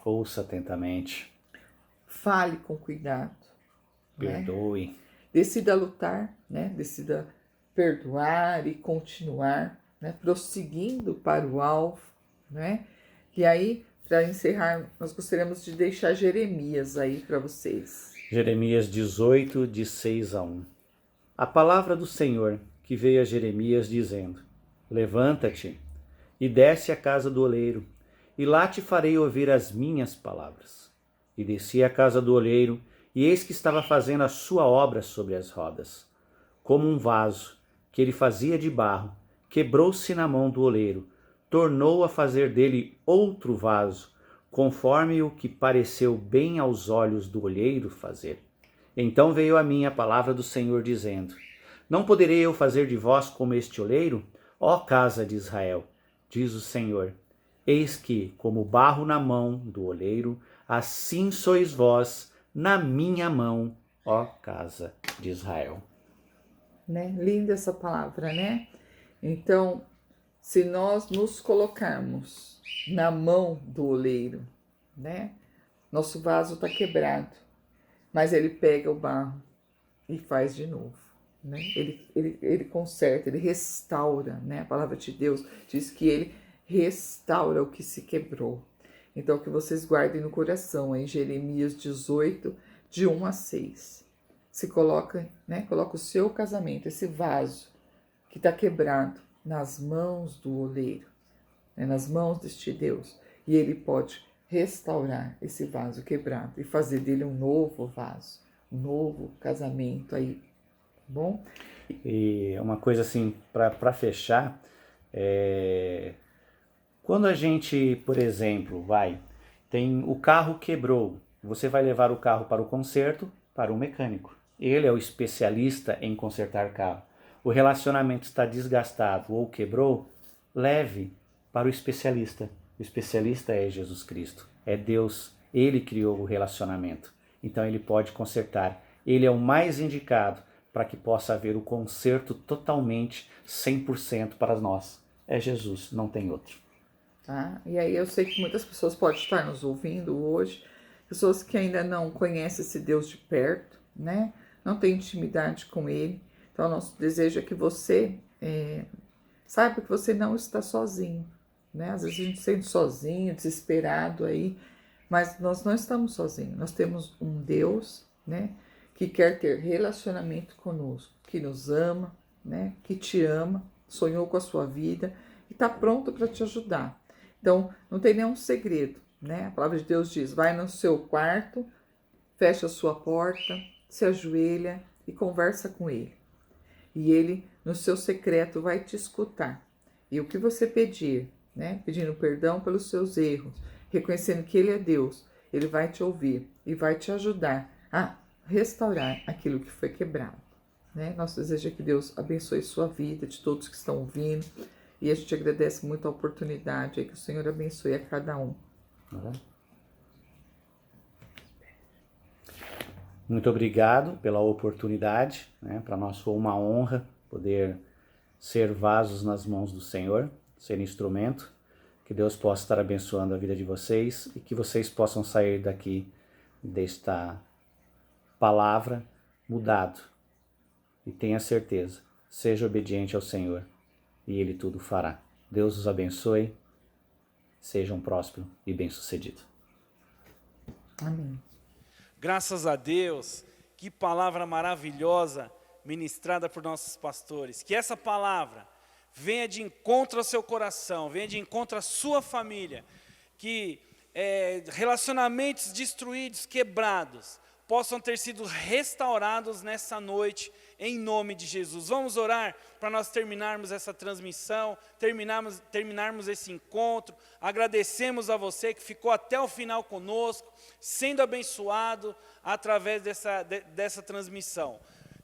Ouça atentamente. Fale com cuidado. Perdoe. Decida lutar, Decida perdoar e continuar, prosseguindo para o alvo, E aí, para encerrar, nós gostaríamos de deixar Jeremias aí para vocês. Jeremias 18, de 6 a 1. A palavra do Senhor que veio a Jeremias dizendo: Levanta-te e desce à casa do oleiro, e lá te farei ouvir as minhas palavras. E desci à casa do oleiro, e eis que estava fazendo a sua obra sobre as rodas. Como um vaso que ele fazia de barro, quebrou-se na mão do oleiro, tornou a fazer dele outro vaso, conforme o que pareceu bem aos olhos do olheiro fazer. Então veio a mim a palavra do Senhor dizendo: Não poderei eu fazer de vós como este oleiro, ó casa de Israel? Diz o Senhor: Eis que, como barro na mão do oleiro, assim sois vós na minha mão, ó casa de Israel. Linda essa palavra, Então, se nós nos colocarmos na mão do oleiro, nosso vaso está quebrado, mas ele pega o barro e faz de novo, Ele conserta, ele restaura, A palavra de Deus diz que ele restaura o que se quebrou. Então, que vocês guardem no coração, em Jeremias 18, de 1 a 6. Se coloca, coloca o seu casamento, esse vaso que está quebrado, nas mãos do oleiro, nas mãos deste Deus. E ele pode restaurar esse vaso quebrado e fazer dele um novo vaso, um novo casamento aí, tá bom? E uma coisa assim, para fechar, quando a gente, por exemplo, tem o carro quebrou, você vai levar o carro para o conserto, para o mecânico. Ele é o especialista em consertar carro. O relacionamento está desgastado ou quebrou, leve para o especialista. O especialista é Jesus Cristo, é Deus. Ele criou o relacionamento, então ele pode consertar. Ele é o mais indicado para que possa haver o conserto totalmente, 100% para nós. É Jesus, não tem outro. E aí eu sei que muitas pessoas podem estar nos ouvindo hoje, pessoas que ainda não conhecem esse Deus de perto, Não tem intimidade com ele. Então, nosso desejo é que você saiba que você não está sozinho, Às vezes a gente se sente sozinho, desesperado aí, mas nós não estamos sozinhos. Nós temos um Deus, que quer ter relacionamento conosco, que nos ama, que te ama, sonhou com a sua vida e está pronto para te ajudar. Então, não tem nenhum segredo, A palavra de Deus diz: vai no seu quarto, fecha a sua porta, se ajoelha e conversa com ele. E ele, no seu secreto, vai te escutar. E o que você pedir, pedindo perdão pelos seus erros, reconhecendo que ele é Deus, ele vai te ouvir e vai te ajudar a restaurar aquilo que foi quebrado. Nosso desejo é que Deus abençoe sua vida, de todos que estão ouvindo. E a gente agradece muito a oportunidade, que o Senhor abençoe a cada um. Muito obrigado pela oportunidade, Para nós foi uma honra poder ser vasos nas mãos do Senhor, ser instrumento. Que Deus possa estar abençoando a vida de vocês e que vocês possam sair daqui desta palavra mudado. E tenha certeza, seja obediente ao Senhor e Ele tudo fará. Deus os abençoe, sejam prósperos e bem-sucedidos. Amém. Graças a Deus, que palavra maravilhosa ministrada por nossos pastores. Que essa palavra venha de encontro ao seu coração, venha de encontro à sua família. Que relacionamentos destruídos, quebrados, possam ter sido restaurados nessa noite, em nome de Jesus. Vamos orar para nós terminarmos essa transmissão, terminarmos esse encontro. Agradecemos a você que ficou até o final conosco, sendo abençoado através dessa transmissão.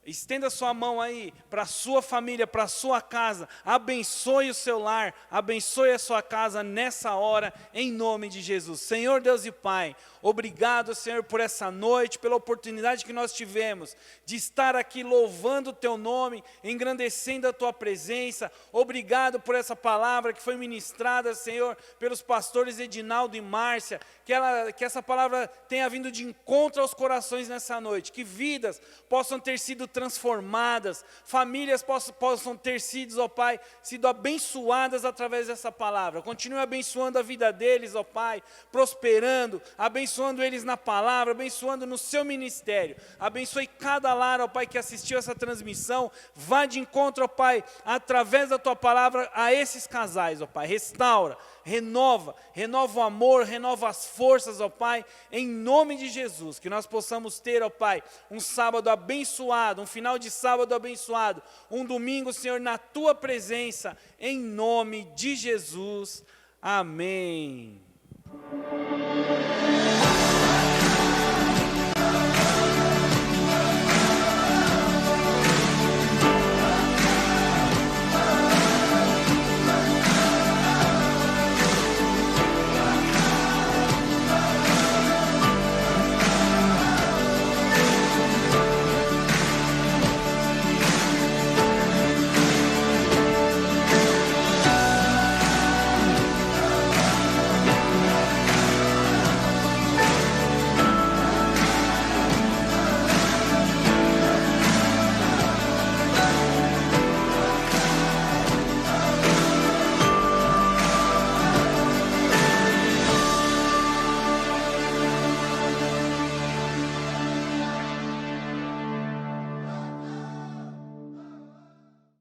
Estenda sua mão aí para a sua família, para a sua casa. Abençoe o seu lar, abençoe a sua casa nessa hora, em nome de Jesus. Senhor Deus e Pai, obrigado, Senhor, por essa noite, pela oportunidade que nós tivemos de estar aqui louvando o Teu nome, engrandecendo a Tua presença. Obrigado por essa palavra que foi ministrada, Senhor, pelos pastores Edinaldo e Márcia. Que essa palavra tenha vindo de encontro aos corações nessa noite. Que vidas possam ter sido transformadas, famílias possam ter sido, ó Pai, sido abençoadas através dessa palavra. Continue abençoando a vida deles, ó Pai, prosperando, abençoando eles na palavra, abençoando no seu ministério. Abençoe cada lar, ó Pai, que assistiu essa transmissão. Vá de encontro, ó Pai, através da Tua palavra a esses casais, ó Pai. Restaura, renova o amor, renova as forças, ó Pai, em nome de Jesus. Que nós possamos ter, ó Pai, um sábado abençoado, um final de sábado abençoado, um domingo, Senhor, na Tua presença, em nome de Jesus. Amém.